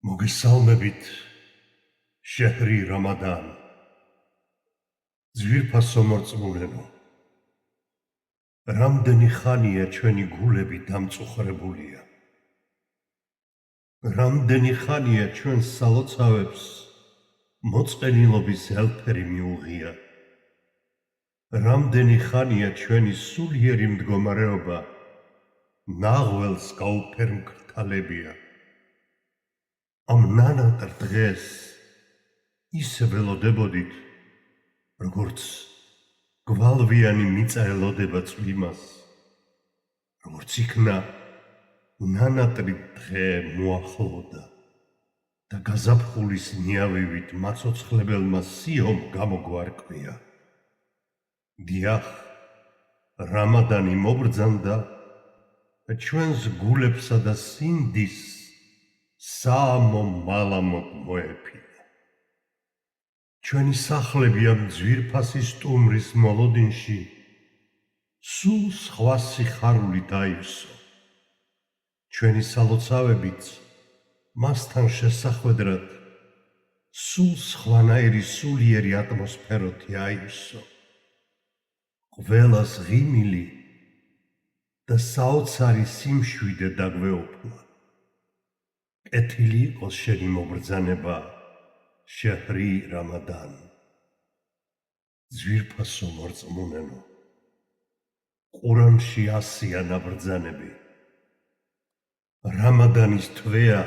მოგესალმებით, შეჰრი რამადან, ძვირფასო მორწმუნენო. რამდენი ხანია ჩვენი გულები დამწუხრებულია. რამდენი ხანია ჩვენ სალოცავებს მოწყენილობის ელფერი მიუღია. რამდენი ხანია ჩვენი სულიერი მდგომარეობა ნაღველს გაუფერმკრთალებია. ამ ნანატარ დღეს ისე ველოდებოდით, როგორც გვალვიანი მიწა ელოდება წვიმას, როგორც იქნა ნანატრი დღე მოახლოვდა და გაზაფხულის ნიავივით მაცოცხლებელმა სიომ გამოგვარკვია. დიახ, რამადანი მობრძანდა და ჩვენს გულებსა და სინდის საამო მალამოდ მოეფინა. ჩვენი სახლები ამ ძვირფასი სტუმრის მოლოდინში სულ სხვა სიხარული დაივსო. ჩვენი სალოცავებიც მასთან შესახვედრად სულ სხვანაირი სულიერი ატმოსფეროთი აივსო. ყველას ღიმილი და საოცარი სიმშვიდე დაგვეუფლა. კეთილი იყოს შენი მობრძანება, შეჰრი რამადან. ძვირფასო მორწმუნენო, ყურანში ასია ნაბრძანები. რამადანის თვეა,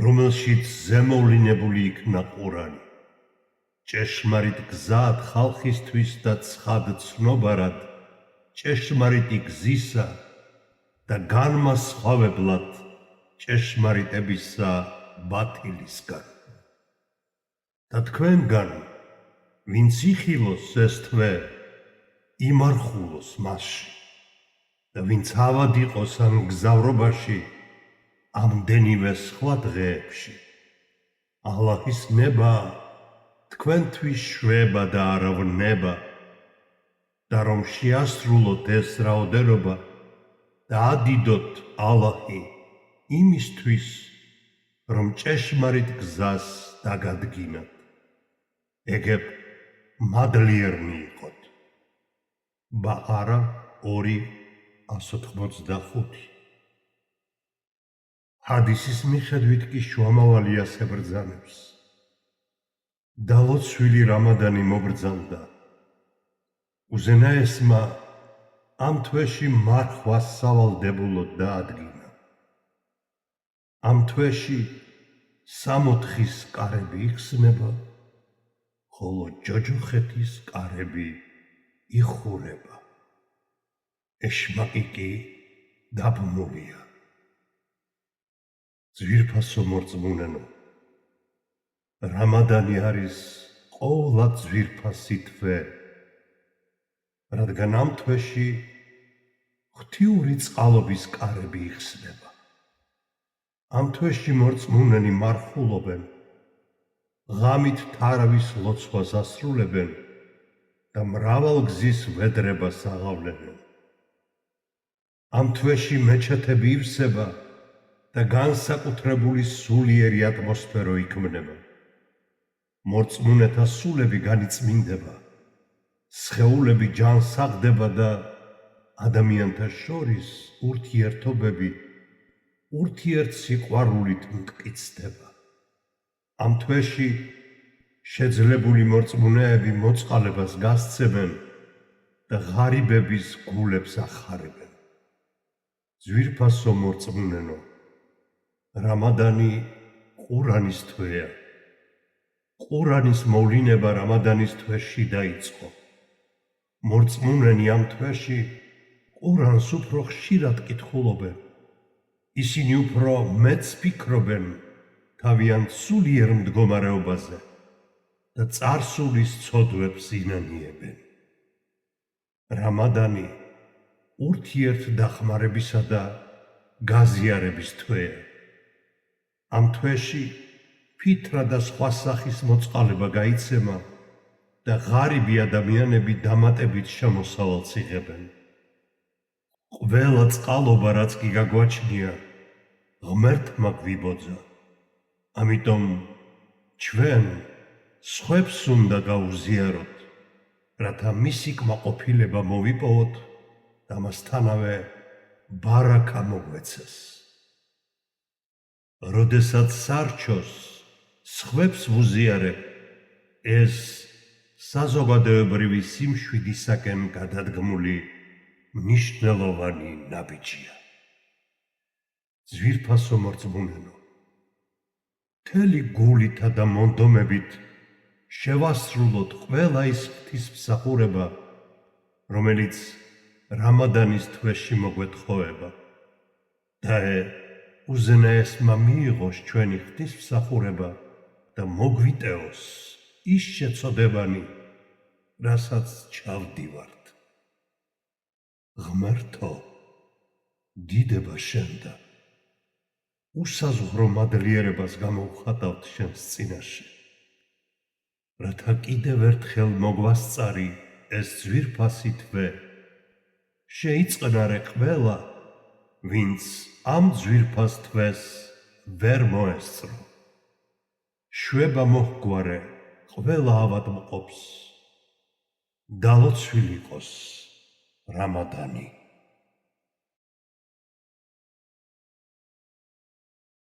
რომელშიც ზემოვლინებული იქნა ყურანი. ჭეშმარიტ გზად ხალხისთვის და ცხად ცნობარად ჭეშმარიტი გზისა და განმასხვავებლად ჭეშმარიტებისა ბათილისგან. და თქვენგან, ვინც იხილოს ეს თვე, იმარხულოს მასში და ვინც ავად იყოს ამ გზავრობაში ამდენივე სხვა დღეებში. ალაჰის ნება თქვენთვის შვება და არავნება და რომ შეასრულოთ ეს რაოდენობა და ადიდოთ ალაჰი იმისთვის, რომ ჭეშმარიტ გზას დაგადგინათ. ეგებ მადლიერნი იყოთ. ბაყარა 2:185. ჰადისის მიხედვით კი შუამავალი ასე ბრძანებს. დალოცვილი რამადანი მობრძანდა. უზენაესმა ამ თვეში მარხვა სავალდებულოდ დაადგინა. ამ თვეში 60 კარები იხსნება, ხოლო ჯოჯოხეთის კარები იხურება. ეშმაკი კი დაბმულია. ძვირფასო მორწმუნენო, რამადანი არის ყოვლად ძვირფასი თვე, რადგან ამ თვეში ღვთიური წყალობის კარები იხსნება. ამ თვეში მორწმუნენი მარხულობენ, ღამით თარავის ლოცვას ასრულებენ და მრავალგზის ვედრებას აღავლენენ. ამ თვეში მეჩეთები ივსება და განსაკუთრებული სულიერი ატმოსფერო იქმნება. მორწმუნეთა სულები განიწმინდება, სხეულები ჯანსაღდება და ადამიანთა შორის ურთიერთობები ურთიერთსიყვარულით მტკიცდება. ამ თვეში შეძლებული მორწმუნეები მოწყალებას გასცემენ და ღარიბების გულებს ახარებენ. ძვირფასო მორწმუნენო, რამადანი ყურანის თვეა. ყურანის მოვლინება რამადანის თვეში დაიწყო. მორწმუნენი ამ თვეში ყურანს უფრო ხშირად კითხულობენ. ისინი უფრო მეც ფიქრობენ თავიანთ სულიერ მდგომარეობაზე და წარსულის ცოდვებს ინანიებენ. რამადანი ურთიერთდახმარებისა და გაზიარების თვეა. ამ თვეში ფითრა და სხვა სახის მოწყალება გაიცემა და ღარიბი ადამიანები დამატებით შემოსავალს იღებენ. ყველა წყალობა, რაც კი გაგვაჩნია, ღმერთმა გვიბოძა ამიტომ ჩვენ სხვებს უნდა გავუზიაროთ, რათა მისი კმაყოფილება მოვიპოვოთ და მასთანავე ბარაქა მოგვეცეს. როდესაც სარჩოს სხვებს ვუზიარებ, ეს საზოგადოებრივი სიმშვიდისაკენ გადადგმული მნიშვნელოვანი ნაბიჯია. ძვირფასო მორწმუნენო, მთელი გულითა და მონდომებით შევასრულოთ ყველა ის ღვთისმსახურება, რომელიც რამადანის თვეში მოგვეთხოვება და უზენაესმა მიიღოს ჩვენი ღვთისმსახურება და მოგვიტევოს ის შეწოდებანი, რასაც ჩავდივართ. ღმერთო, დიდება შენდა, უსაზღვრო მადლიერებას გამოვხატავთ შენს წინაშე, რათა კიდევ ერთხელ მოგვასწარი ეს ძვირფასი თვე, შეიწყნარე ყველა, ვინც ამ ძვირფას თვეს ვერ მოესწრო. შვება მოჰგვარე ყველა ავადმყოფს, დალოცვილი იყოს რამადანი.